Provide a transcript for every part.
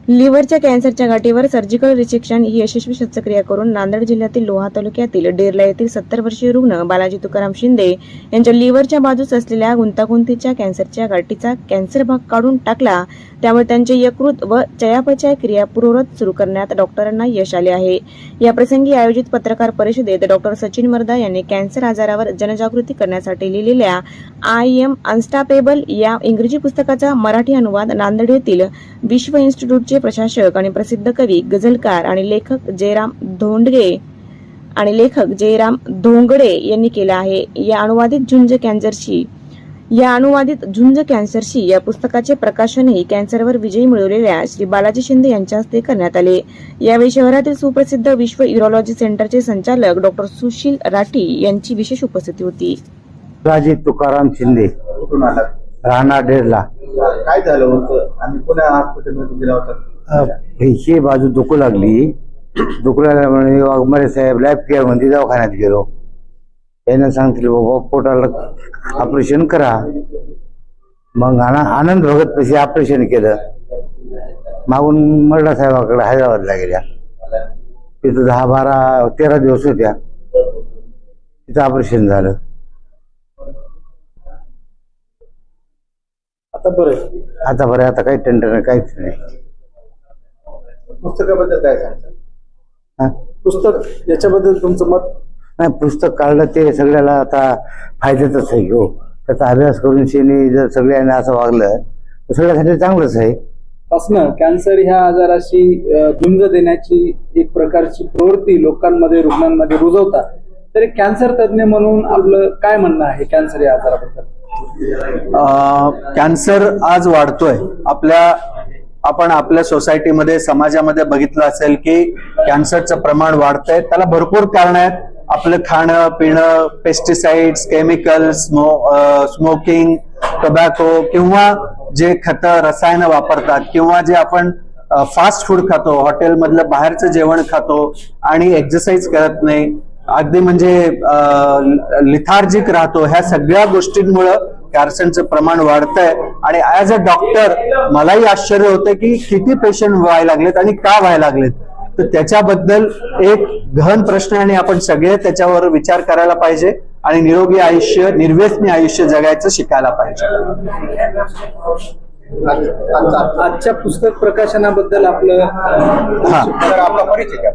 लिव्हरच्या कॅन्सरच्या गाठीवर surgical resection ही यशस्वी शस्त्रक्रिया करून नांदेड जिल्ह्यातील लोहा तालुक्यातील डेरला येथील 70 वर्षीय रुग्ण बालाजी तुकाराम शिंदे यांच्या लिव्हरच्या बाजूस असलेल्या गुंतागुंतीच्या कॅन्सरच्या गाठीचा कॅन्सर भाग काढून टाकला। त्यामुळे त्यांचे यकृत व चयापचय क्रिया पूर्ववत सुरू करण्यात डॉक्टरांना यश आले आहे। या प्रसंगी आयोजित पत्रकार परिषदेत डॉक्टर सचिन मर्दा यांनी कॅन्सर आजारावर जनजागृती करण्यासाठी लिहिलेल्या आय एम अनस्टॉपेबल या इंग्रजी पुस्तकाचा मराठी अनुवाद नांदेड येथील विश्व इन्स्टिट्यूटचे प्रशासक आणि प्रसिद्ध कवी, गझलकार आणि लेखक जयराम धोंगडे यांनी केला आहे। या अनुवादित झुंज कॅन्सरशी या पुस्तकाचे प्रकाशनही कॅन्सरवर विजय मिळवलेल्या श्री बालाजी शिंदे यांच्या हस्ते करण्यात आले। यावेळी शहरातील सुप्रसिद्ध विश्व युरोलॉजी सेंटरचे संचालक डॉक्टर सुशील राठी यांची विशेष उपस्थिती होती। बालाजी तुकाराम शिंदे राहणार डेरला। काय झालं होतं आणि पुन्हा हॉस्पिटलमध्ये गेला होता? ही बाजू दुखू लागली, दुखल्यामुळे वाघमारे साहेब लाईफ केअर मध्ये दवाखान्यात गेलो। त्याने सांगितलं बाबा पोटाला ऑपरेशन करा। मग आनंद भगत पैसे ऑपरेशन केलं। मागून मर्डा साहेबाकडे हैदराबादला गेल्या, तिथं 10-12-13 दिवस होत्या, तिथं ऑपरेशन झालं। आता बरं आता काही टेंडर नाही, काहीच नाही। पुस्तकाबद्दल काय सांगता? पुस्तक याच्याबद्दल तुमचं मत? नाही, पुस्तक काढलं ते सगळ्याला आता फायद्यातच आहे हो। त्याचा अभ्यास करून शेनी जर सगळ्यांनी असं वागलं तर सगळ्यासाठी चांगलंच आहे। असणं कॅन्सर ह्या आजाराशी झुंज देण्याची एक प्रकारची प्रवृत्ती लोकांमध्ये, रुग्णांमध्ये रुजवतात, तरी कॅन्सर तज्ञ म्हणून आपलं काय म्हणणं आहे कॅन्सर या आजाराबद्दल? कॅन्सर आज वाढतोय। आपण आपल्या सोसायटीमध्ये, समाजामध्ये बघितलं असेल की कॅन्सरचं प्रमाण वाढतंय। त्याला भरपूर कारण आहेत। आपलं खाणं पिणं, पेस्टिसाइड्स, केमिकल्स, स्मोकिंग, टोबॅको, किंवा जे खतं रसायनं वापरतात, किंवा जे आपण फास्ट फूड खातो, हॉटेलमधलं बाहेरचं जेवण खातो आणि एक्सरसाइज करत नाही, अगदी म्हणजे लिथार्जिक राहतो, ह्या सगळ्या गोष्टींमुळं कॅन्सरचं प्रमाण वाढतंय। आणि ऍज अ डॉक्टर मलाही आश्चर्य होतं की किती पेशंट व्हायला लागलेत आणि का व्हायला लागलेत। तर त्याच्याबद्दल एक गहन प्रश्न, आणि आपण सगळे त्याच्यावर विचार करायला पाहिजे आणि निरोगी आयुष्य, निर्व्यसनी आयुष्य जगायचं शिकायला पाहिजे। आजच्या पुस्तक प्रकाशनाबद्दल आपला परिचय?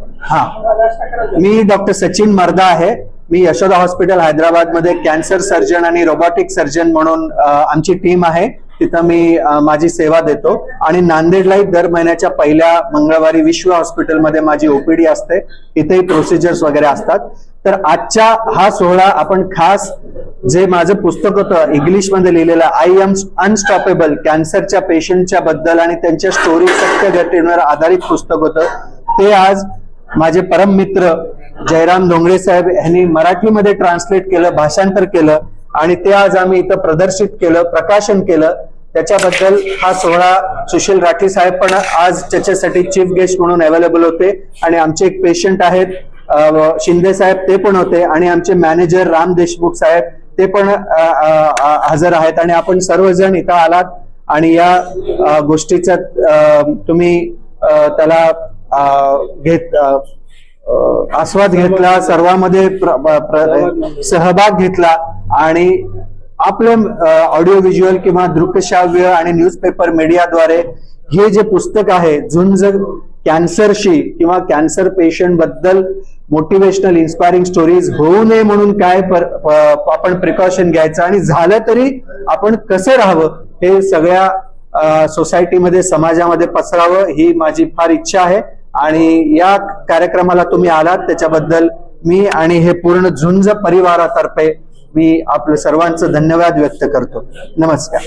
मी डॉक्टर सचिन मर्दा आहे। मी यशोदा हॉस्पिटल हैदराबाद मध्ये कॅन्सर सर्जन आणि रोबोटिक सर्जन म्हणून आमची टीम आहे, तिथं मी माझी सेवा देतो। आणि नांदेडलाही दर महिन्याच्या पहिल्या मंगळवारी विश्व हॉस्पिटलमध्ये माझी ओपीडी असते, तिथेही प्रोसिजर्स वगैरे असतात। तर आजच्या हा सोहळा आपण खास, जे माझं पुस्तक होतं इंग्लिशमध्ये लिहिलेलं आय एम अनस्टॉपेबल, कॅन्सरच्या पेशंटच्या बद्दल आणि त्यांच्या स्टोरी, सत्य घटनेवर आधारित पुस्तक होतं, ते आज माझे परम मित्र जयराम धोंगडे साहेब यांनी मराठीमध्ये ट्रान्सलेट केलं, भाषांतर केलं, आणि ते आज आम्ही इथं प्रदर्शित केलं, प्रकाशन केलं। त्याच्याबद्दल हा सोहळा सुशील राठी साहेब पण आज त्याच्यासाठी चीफ गेस्ट म्हणून अवेलेबल होते, आणि आमचे एक पेशंट आहेत शिंदे साहेब, ते पण होते, आणि आमचे मॅनेजर राम देशमुख साहेब ते पण हजर आहेत। आणि आपण सर्वजण इथं आलात आणि या गोष्टीचा तुम्ही त्याला आस्वाद घेतला, सर्वांमध्ये सहभाग घेतला, आणि आपले ऑडिओ व्हिज्युअल किंवा दृकश्राव्य आणि न्यूजपेपर मीडियाद्वारे हे जे पुस्तक आहे झुंज कॅन्सरशी किंवा कॅन्सर पेशंट बद्दल मोटिवेशनल इन्स्पायरिंग स्टोरीज होऊ नये म्हणून काय आपण प्रिकॉशन घ्यायचं, आणि झालं तरी आपण कसं राहावं हे सगळ्या सोसायटीमध्ये, समाजामध्ये पसरावं, ही माझी फार इच्छा आहे। आणि या कार्यक्रमाला तुम्ही आलात त्याच्याबद्दल मी आणि हे पूर्ण झुंज परिवारातर्फे मी आपल्या सर्वांचं धन्यवाद व्यक्त करतो। नमस्कार।